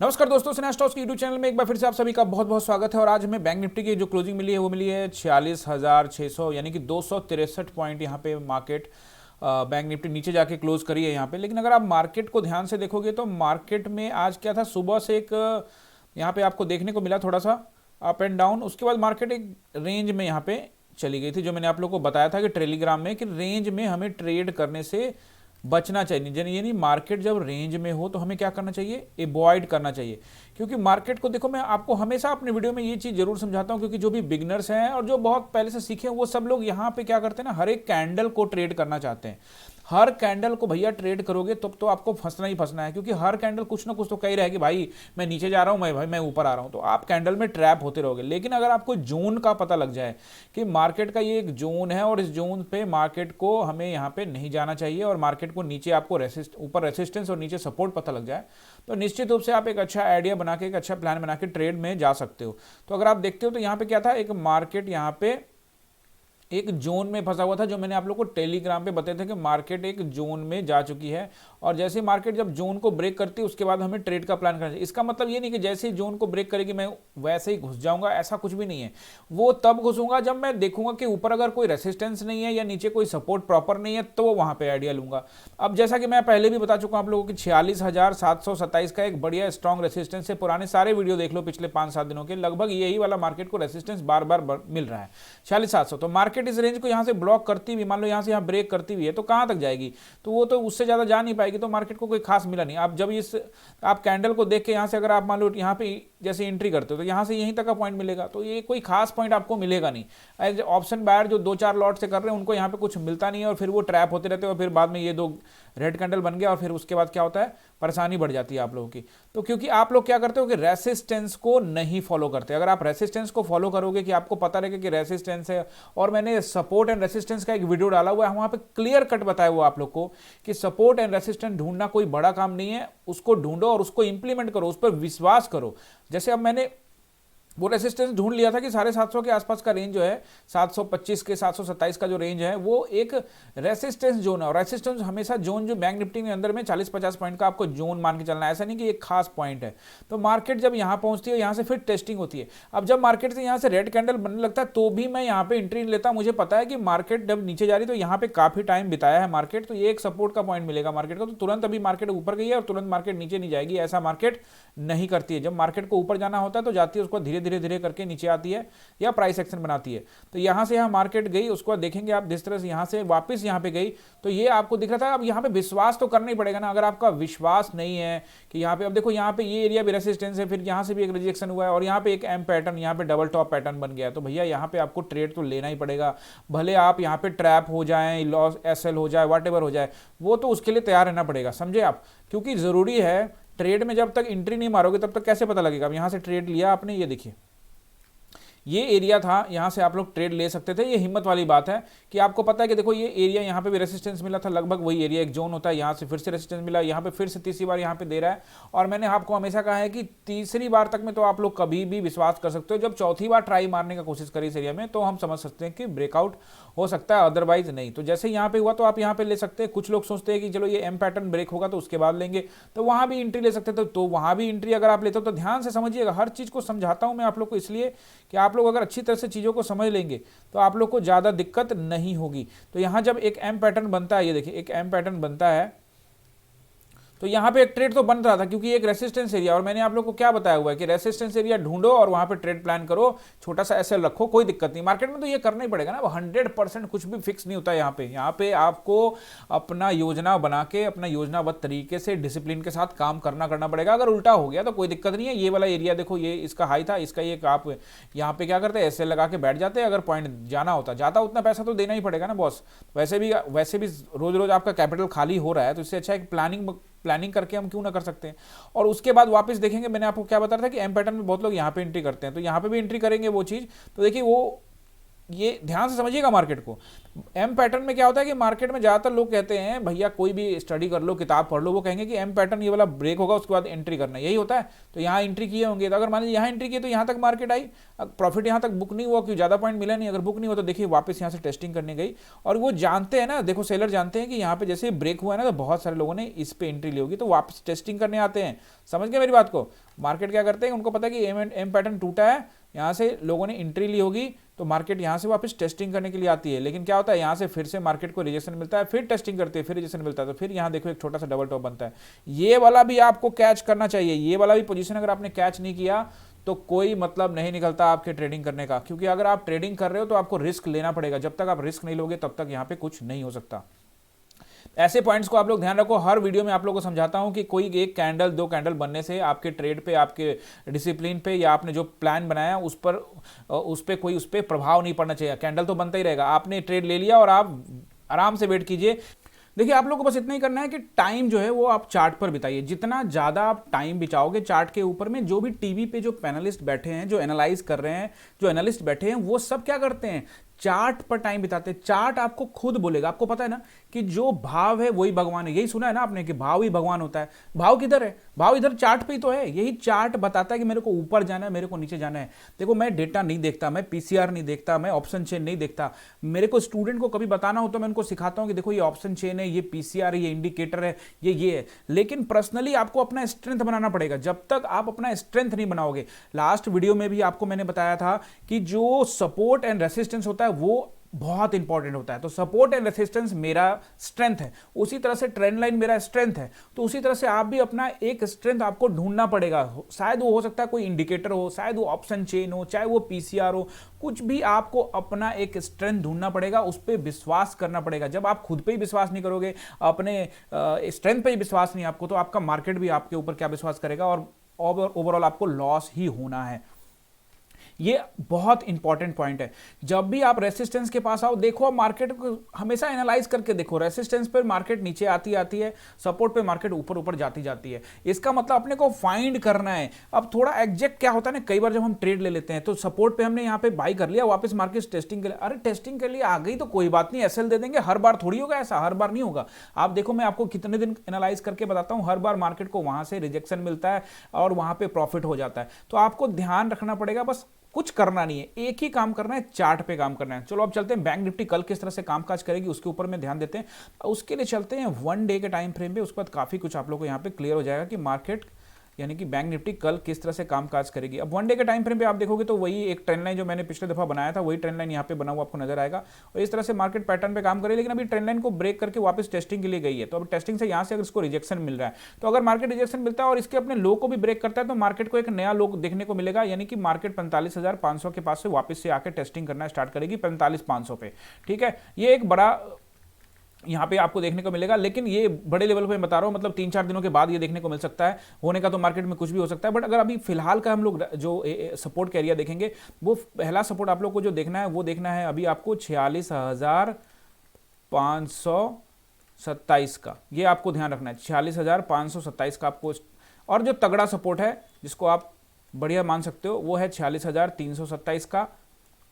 नमस्कार दोस्तों, सिन्हा स्टॉक्स के यूट्यूब चैनल में एक बार फिर से आप सभी का बहुत बहुत स्वागत है। और आज हमें बैंक निफ्टी की जो क्लोजिंग मिली है वो मिली है 46,600 यानी कि 263 पॉइंट यहाँ पे मार्केट बैंक निफ्टी नीचे जाके क्लोज करी है यहाँ पे। लेकिन अगर आप मार्केट को ध्यान से देखोगे तो मार्केट में आज क्या था, सुबह से एक यहाँ पे आपको देखने को मिला थोड़ा सा अप एंड डाउन। उसके बाद मार्केट एक रेंज में यहाँ पे चली गई थी, जो मैंने आप लोग को बताया था कि टेलीग्राम में कि रेंज में हमें ट्रेड करने से बचना चाहिए। यानी मार्केट जब रेंज में हो तो हमें क्या करना चाहिए, अवॉइड करना चाहिए। क्योंकि मार्केट को देखो, मैं आपको हमेशा अपने वीडियो में ये चीज़ जरूर समझाता हूँ, क्योंकि जो भी बिगनर्स हैं और जो बहुत पहले से सीखे हैं वो सब लोग यहाँ पे क्या करते हैं ना, हर एक कैंडल को ट्रेड करना चाहते हैं। हर कैंडल को भैया ट्रेड करोगे तो आपको फंसना ही फंसना है, क्योंकि हर कैंडल कुछ ना कुछ तो कह ही रहा है कि भाई मैं नीचे जा रहा हूँ, मैं ऊपर आ रहा हूँ, तो आप कैंडल में ट्रैप होते रहोगे। लेकिन अगर आपको जोन का पता लग जाए कि मार्केट का ये एक जोन है और इस जोन पे मार्केट को हमें यहाँ पे नहीं जाना चाहिए और मार्केट को नीचे आपको ऊपर रेसिस्टेंस और नीचे सपोर्ट पता लग जाए, तो निश्चित रूप से आप एक अच्छा आइडिया बना के, एक अच्छा प्लान बना के ट्रेड में जा सकते हो। तो अगर आप देखते हो तो यहाँ पे क्या था, एक मार्केट यहाँ पे एक जोन में फंसा हुआ था, जो मैंने आप लोग को टेलीग्राम पे बताया था कि मार्केट एक जोन में जा चुकी है। और जैसे मार्केट जब जोन को ब्रेक करती है उसके बाद हमें ट्रेड का प्लान करना चाहिए। इसका मतलब ये नहीं कि जैसे ही जोन को ब्रेक करेगी मैं वैसे ही घुस जाऊंगा, ऐसा कुछ भी नहीं है। वो तब घुसूंगा जब मैं देखूंगा कि ऊपर अगर कोई रेसिस्टेंस नहीं है या नीचे कोई सपोर्ट प्रॉपर नहीं है, तो वो वहां पे आइडिया लूंगा। अब जैसा कि मैं पहले भी बता चुका हूं आप लोगों की 46,727 का एक बढ़िया स्ट्रॉन्ग रेसिस्टेंस है। पुराने सारे वीडियो देख लो पिछले 5-7 दिनों के, लगभग यही वाला मार्केट को रेसिस्टेंस बार बार मिल रहा है 46,700। तो मार्केट इस रेंज को यहाँ से ब्लॉक करती हुई, मान लो यहाँ से यहाँ ब्रेक करती हुई है, तो कहाँ तक जाएगी, तो वो तो उससे ज़्यादा जा नहीं पाएगी। तो मार्केट को कोई खास मिला नहीं। आप जब इस आप कैंडल को देख के यहाँ से अगर आप मान लो यहाँ पे जैसे एंट्री करते हो तो यहाँ से यहीं तक का पॉइंट मिलेगा, तो ये कोई खास पॉइंट आपको मिलेगा नहीं। एज ऑप्शन बायर जो 2-4 लॉट से कर रहे हैं उनको यहाँ पे कुछ मिलता नहीं है और फिर वो ट्रैप होते रहते हैं और फिर बाद में ये दो रेड कैंडल बन गया और फिर उसके बाद क्या होता है, परेशानी बढ़ जाती है आप लोगों की। तो क्योंकि आप लोग क्या करते हो कि रेसिस्टेंस को नहीं फॉलो करते। अगर आप रेसिस्टेंस को फॉलो करोगे कि आपको पता रहेगा कि रेसिस्टेंस है, और मैंने सपोर्ट एंड रेसिस्टेंस का एक वीडियो डाला हुआ है, वहां पे क्लियर कट बताया हुआ आप लोग को कि सपोर्ट एंड रेसिस्टेंस ढूंढना कोई बड़ा काम नहीं है। उसको ढूंढो और उसको इंप्लीमेंट करो, उस पर विश्वास करो। जैसे अब मैंने वो रेसिस्टेंस ढूंढ लिया था कि 750 के आसपास का रेंज जो है, 725 के 727 का जो रेंज है वो एक रेसिस्टेंस जोन है। और रेसिस्टेंस हमेशा जोन जो बैंक निफ्टी के अंदर में 40-50 पॉइंट का आपको जोन मान के चलना है, ऐसा नहीं कि एक खास पॉइंट है। तो मार्केट जब यहाँ पहुंचती है, यहाँ से फिर टेस्टिंग होती है। अब जब मार्केट से यहाँ से रेड कैंडल बनने लगता है तो भी मैं यहाँ पे एंट्री नहीं लेता। मुझे पता है कि मार्केट जब नीचे जा रही तो यहाँ पे काफी टाइम बिताया है मार्केट, तो ये एक सपोर्ट का पॉइंट मिलेगा मार्केट को, तो तुरंत अभी मार्केट ऊपर गई है और तुरंत मार्केट नीचे नहीं जाएगी, ऐसा मार्केट नहीं करती है। जब मार्केट को ऊपर जाना होता है तो जाती है, उसको धीरे धीरे धीरे करके नीचे आती है या प्राइस एक्शन बनाती है। तो यहां से यहां मार्केट गई, उसको देखेंगे आप जिस तरह से यहां से वापस यहां पे गई, तो ये आपको दिख रहा था। अब यहां पे विश्वास तो करना ही पड़ेगा ना। अगर आपका विश्वास नहीं है कि यहां पे, अब देखो यहां पे ये एरिया भी रेसिस्टेंस है, फिर यहां से भी एक रिजेक्शन हुआ है और यहां पे एक एम पैटर्न, यहां पे डबल टॉप पैटर्न बन गया, तो भैया यहां पे आपको ट्रेड तो लेना ही पड़ेगा। भले आप यहां पे ट्रैप हो जाए, लॉस एसएल हो जाए, व्हाटएवर हो जाए, वो तो उसके लिए तैयार रहना पड़ेगा, समझे आप। क्योंकि जरूरी है, ट्रेड में जब तक एंट्री नहीं मारोगे तब तक कैसे पता लगेगा। अब यहां से ट्रेड लिया आपने, ये देखिए ये एरिया था, यहां से आप लोग ट्रेड ले सकते थे। ये हिम्मत वाली बात है कि आपको पता है कि देखो ये एरिया, यहां पे भी रेसिस्टेंस मिला था, लगभग वही एरिया एक जोन होता है। यहां से फिर से रेसिस्टेंस मिला, यहां पे फिर से तीसरी बार यहां पे दे रहा है। और मैंने आपको हमेशा कहा है कि तीसरी बार तक में तो आप लोग कभी भी विश्वास कर सकते हो। जब चौथी बार ट्राई मारने का कोशिश करी इस एरिया में, तो हम समझ सकते हैं कि ब्रेकआउट हो सकता है, अदरवाइज नहीं। तो जैसे यहाँ पे हुआ तो आप यहाँ पे ले सकते हैं। कुछ लोग सोचते हैं कि चलो ये एम पैटर्न ब्रेक होगा तो उसके बाद लेंगे, तो वहां भी एंट्री ले सकते थे। तो वहां भी एंट्री अगर आप लेते हो तो ध्यान से समझिएगा, हर चीज को समझाता हूं मैं आप लोग को इसलिए कि आप लोग अगर अच्छी तरह से चीजों को समझ लेंगे तो आप लोग को ज्यादा दिक्कत नहीं होगी। तो यहां जब एक एम पैटर्न बनता है, ये देखिए एक एम पैटर्न बनता है, तो यहाँ पे एक ट्रेड तो बन रहा था क्योंकि एक रेसिस्टेंस एरिया, और मैंने आप लोग को क्या बताया हुआ है कि रेसिस्टेंस एरिया ढूंढो और वहां पे ट्रेड प्लान करो, छोटा सा एसएल रखो, कोई दिक्कत नहीं। मार्केट में तो ये करना ही पड़ेगा ना, 100% कुछ भी फिक्स नहीं होता है यहाँ पे आपको अपना योजना बना के, अपना योजनाबद्ध तरीके से डिसिप्लिन के साथ काम करना पड़ेगा। अगर उल्टा हो गया तो कोई दिक्कत नहीं है। ये वाला एरिया देखो, ये इसका हाई था, इसका ये आप यहाँ पे क्या करते हैं, एसएल लगा के बैठ जाते हैं। अगर पॉइंट जाना होता जाता, उतना पैसा तो देना ही पड़ेगा ना बॉस। वैसे भी रोज रोज आपका कैपिटल खाली हो रहा है, तो इससे अच्छा है प्लानिंग करके हम क्यों ना कर सकते हैं। और उसके बाद वापस देखेंगे, मैंने आपको क्या बताया था कि एम पैटर्न में बहुत लोग यहाँ पे एंट्री करते हैं, तो यहाँ पे भी एंट्री करेंगे वो चीज। तो देखिए वो ये ध्यान से समझिएगा मार्केट को। एम पैटर्न में क्या होता है कि मार्केट में ज़्यादातर लोग कहते हैं भैया कोई भी स्टडी कर लो, किताब पढ़ लो, वो कहेंगे कि एम पैटर्न ये वाला ब्रेक होगा उसके बाद एंट्री करना, यही होता है। तो यहाँ एंट्री किए होंगे, तो अगर मान लीजिए यहाँ एंट्री किए तो यहाँ तक मार्केट आई, प्रॉफिट यहाँ तक बुक नहीं हुआ क्योंकि ज़्यादा पॉइंट मिला नहीं। अगर बुक नहीं हुआ तो देखिए वापस यहाँ से टेस्टिंग करने गई, और वो जानते हैं ना, देखो सेलर जानते हैं कि यहाँ पे जैसे ब्रेक हुआ है ना तो बहुत सारे लोगों ने इस पे एंट्री ली होगी, तो वापस टेस्टिंग करने आते हैं। समझ गए मेरी बात को? मार्केट क्या करते हैं, उनको पता है कि एम पैटर्न टूटा है, यहाँ से लोगों ने एंट्री ली होगी, तो मार्केट यहाँ से वापस टेस्टिंग करने के लिए आती है। लेकिन क्या होता है, यहाँ से फिर से मार्केट को रिजेक्शन मिलता है, फिर टेस्टिंग करती है, फिर रिजेक्शन मिलता है, तो फिर यहाँ देखो एक छोटा सा डबल टॉप बनता है। ये वाला भी आपको कैच करना चाहिए। ये वाला भी पोजीशन अगर आपने कैच नहीं किया तो कोई मतलब नहीं निकलता आपके ट्रेडिंग करने का, क्योंकि अगर आप ट्रेडिंग कर रहे हो तो आपको रिस्क लेना पड़ेगा। जब तक आप रिस्क नहीं लोगे तब तक यहाँ पे कुछ नहीं हो सकता। ऐसे पॉइंट्स को आप लोग ध्यान रखो। हर वीडियो में आप लोगों को समझाता हूं कि कोई एक कैंडल, दो कैंडल बनने से आपके ट्रेड पे, आपके डिसिप्लिन पे, या आपने जो प्लान बनाया उस पर कोई प्रभाव नहीं पड़ना चाहिए। कैंडल तो बनता ही रहेगा, आपने ट्रेड ले लिया और आप आराम से वेट कीजिए। देखिए आप लोगों को बस इतना ही करना है कि टाइम जो है वो आप चार्ट पर बिताइए। जितना ज़्यादा आप टाइम बिताओगे चार्ट के ऊपर में, जो भी टीवी पे जो पैनलिस्ट बैठे हैं, जो एनालाइज कर रहे हैं, जो एनालिस्ट बैठे हैं, वो सब क्या करते हैं, चार्ट पर टाइम बिताते हैं। चार्ट आपको खुद बोलेगा। आपको पता है ना कि जो भाव है वही भगवान है, यही सुना है ना आपने कि भाव ही भगवान होता है। भाव किधर है? भाव इधर चार्ट पे ही तो है। यही चार्ट बताता है कि मेरे को ऊपर जाना है, मेरे को नीचे जाना है। देखो मैं डेटा नहीं देखता, मैं पीसीआर नहीं देखता, मैं ऑप्शन चेन नहीं देखता। मेरे को स्टूडेंट को कभी बताना हो तो मैं उनको सिखाता हूं कि देखो ये ऑप्शन चेन है, ये पीसीआर है, ये इंडिकेटर है, ये है। लेकिन पर्सनली आपको अपना स्ट्रेंथ बनाना पड़ेगा। जब तक आप अपना स्ट्रेंथ नहीं बनाओगे, लास्ट वीडियो में भी आपको मैंने बताया था कि जो सपोर्ट एंड रेसिस्टेंस होता है वो बहुत इंपॉर्टेंट होता है। तो सपोर्ट एंड रेसिस्टेंस मेरा स्ट्रेंथ है, उसी तरह से ट्रेंड लाइन मेरा स्ट्रेंथ है। तो उसी तरह से आप भी अपना एक स्ट्रेंथ आपको ढूंढना पड़ेगा। शायद वो हो सकता है कोई इंडिकेटर हो, शायद वो ऑप्शन चेन हो, चाहे वो पीसीआर हो, कुछ भी आपको अपना एक स्ट्रेंथ ढूंढना पड़ेगा, उस पर विश्वास करना पड़ेगा। जब आप खुद पे ही विश्वास नहीं करोगे, अपने स्ट्रेंथ पे ही विश्वास नहीं आपको, तो आपका मार्केट भी आपके ऊपर क्या विश्वास करेगा, और ओवरऑल आपको लॉस ही होना है। ये बहुत इंपॉर्टेंट पॉइंट है। जब भी आप रेसिस्टेंस के पास आओ, देखो मार्केट को हमेशा एनालाइज करके देखो। रेसिस्टेंस पर मार्केट नीचे आती है, सपोर्ट पे मार्केट ऊपर ऊपर जाती है। इसका मतलब अपने को फाइंड करना है। अब थोड़ा एग्जैक्ट क्या होता है ना, कई बार जब हम ट्रेड ले लेते हैं तो सपोर्ट पे हमने यहाँ पे बाई कर लिया, वापस मार्केट टेस्टिंग के लिए, अरे टेस्टिंग के लिए आ गई तो कोई बात नहीं, एसएल दे देंगे। हर बार थोड़ी होगा ऐसा, हर बार नहीं होगा। आप देखो मैं आपको कितने दिन एनालाइज करके बताता हूं, हर बार मार्केट को वहां से रिजेक्शन मिलता है और वहां पे प्रॉफिट हो जाता है। तो आपको ध्यान रखना पड़ेगा, बस कुछ करना नहीं है, एक ही काम करना है, चार्ट पे काम करना है। चलो अब चलते हैं बैंक निफ्टी कल किस तरह से कामकाज करेगी उसके ऊपर में ध्यान देते हैं। उसके लिए चलते हैं 1 डे के टाइम फ्रेम पे, उसके बाद काफी कुछ आप लोगों को यहाँ पे क्लियर हो जाएगा कि मार्केट यानी कि बैंक निफ्टी कल किस तरह से कामकाज करेगी। अब 1 डे के टाइम फ्रेम पे आप देखोगे तो वही एक ट्रेंड लाइन जो मैंने पिछले दफा बनाया था, वही ट्रेंड लाइन यहाँ पे बना हुआ आपको नजर आएगा, और इस तरह से मार्केट पैटर्न पे काम करे। लेकिन अभी ट्रेंड लाइन को ब्रेक करके वापस टेस्टिंग के लिए गई है, तो अब टेस्टिंग से यहाँ से अगर इसको रिजेक्शन मिल रहा है, तो अगर मार्केट रिजेक्शन मिलता है और इसके अपने लो को भी ब्रेक करता है, तो मार्केट को एक नया लो देखने को मिलेगा, यानी कि मार्केट 45,500 के पास से वापस से आकर टेस्टिंग करना स्टार्ट करेगी 45,500 पे। ठीक है, ये एक बड़ा यहाँ पे आपको देखने को मिलेगा। लेकिन ये बड़े लेवल पे बता रहा हूँ, मतलब 3-4 दिनों के बाद ये देखने को मिल सकता है। होने का तो मार्केट में कुछ भी हो सकता है, बट अगर अभी फिलहाल का हम लोग जो सपोर्ट का एरिया देखेंगे, वो पहला सपोर्ट आप लोग को जो देखना है वो देखना है अभी आपको 46,527 का, ये आपको ध्यान रखना है, 46,527 का आपको। और जो तगड़ा सपोर्ट है जिसको आप बढ़िया मान सकते हो वो है 46,327 का।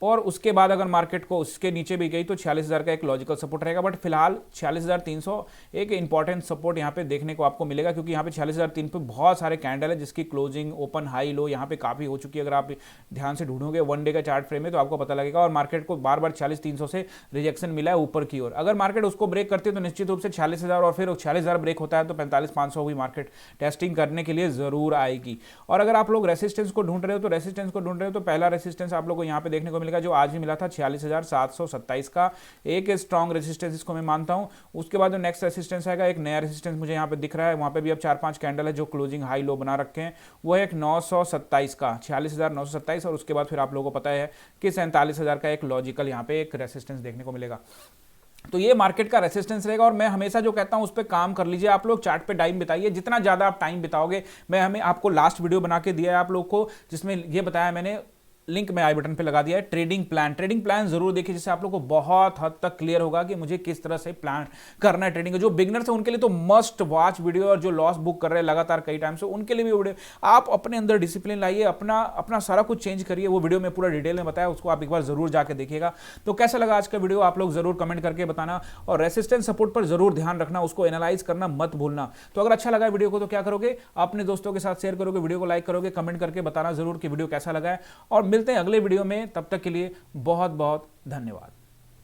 और उसके बाद अगर मार्केट को उसके नीचे भी गई तो 46,000 का एक लॉजिकल सपोर्ट रहेगा। बट फिलहाल 46,300 एक इंपॉर्टेंट सपोर्ट यहाँ पे देखने को आपको मिलेगा, क्योंकि यहाँ पे 46,300 पे बहुत सारे कैंडल है जिसकी क्लोजिंग, ओपन, हाई, लो यहाँ पे काफी हो चुकी है। अगर आप ध्यान से ढूंढोगे 1 डे का चार्ट फ्रेम में तो आपको पता लगेगा। और मार्केट को बार बार 46,300 से रिजेक्शन मिला है ऊपर की ओर। अगर मार्केट उसको ब्रेक करती है तो निश्चित रूप से 46,000 और फिर 46,000 ब्रेक होता है तो 45,500 भी मार्केट टेस्टिंग करने के लिए जरूर आएगी। और अगर आप लोग रेसिस्टेंस को ढूंढ रहे हो तो पहला रेसिस्टेंस आप लोग को यहाँ पे देखने को मिलेगा जो आज भी मिला था 46,727 का, एक स्ट्रॉन्ग रेसिस्टेंस इसको मैं मानता हूं। उसके बाद जो नेक्स्ट रेसिस्टेंस आएगा, एक नया रेसिस्टेंस मुझे यहाँ पे दिख रहा है, वहां पे भी अब 4-5 कैंडल है जो क्लोजिंग हाई लो बना रखे हैं, वो है एक 927 का, 46,927। और उसके बाद फिर आप लोगों को पता है कि 47,000 का एक लॉजिकल यहाँ पे एक रेसिस्टेंस देखने को मिलेगा। तो ये मार्केट का रेसिस्टेंस रहेगा। और मैं हमेशा जो कहता हूं उस पर काम कर लीजिए। आप लोग चार्ट पे टाइम बिताइए, जितना ज्यादा आप टाइम बिताओगे, मैं आपको लास्ट वीडियो बना के दिया है आप लोग को, जिसमें ये बताया मैंने लिंक मैं आई बटन पे लगा दिया है। ट्रेडिंग प्लान जरूर देखिए, जिससे आप लोग को बहुत हद तक क्लियर होगा कि मुझे किस तरह से प्लान करना है ट्रेडिंग का। जो बिगनर्स है उनके लिए तो मस्ट वॉच वीडियो, और जो लॉस बुक कर रहे हैं लगातार कई टाइम से उनके लिए भी वीडियो। आप अपने अंदर डिसिप्लिन लाइए, अपना सारा कुछ चेंज करिए। वो वीडियो में पूरा डिटेल में बताया, उसको आप एक बार जरूर जाके देखिएगा। तो कैसा लगा आज का वीडियो आप लोग जरूर कमेंट करके बताना, और रेसिस्टेंस सपोर्ट पर जरूर ध्यान रखना, उसको एनालाइज करना मत भूलना। तो अगर अच्छा लगा वीडियो को तो क्या करोगे, अपने दोस्तों के साथ शेयर करोगे, वीडियो को लाइक करोगे, कमेंट करके बताना जरूर कि वीडियो कैसा लगा है। और मिलते हैं अगले वीडियो में, तब तक के लिए बहुत बहुत धन्यवाद।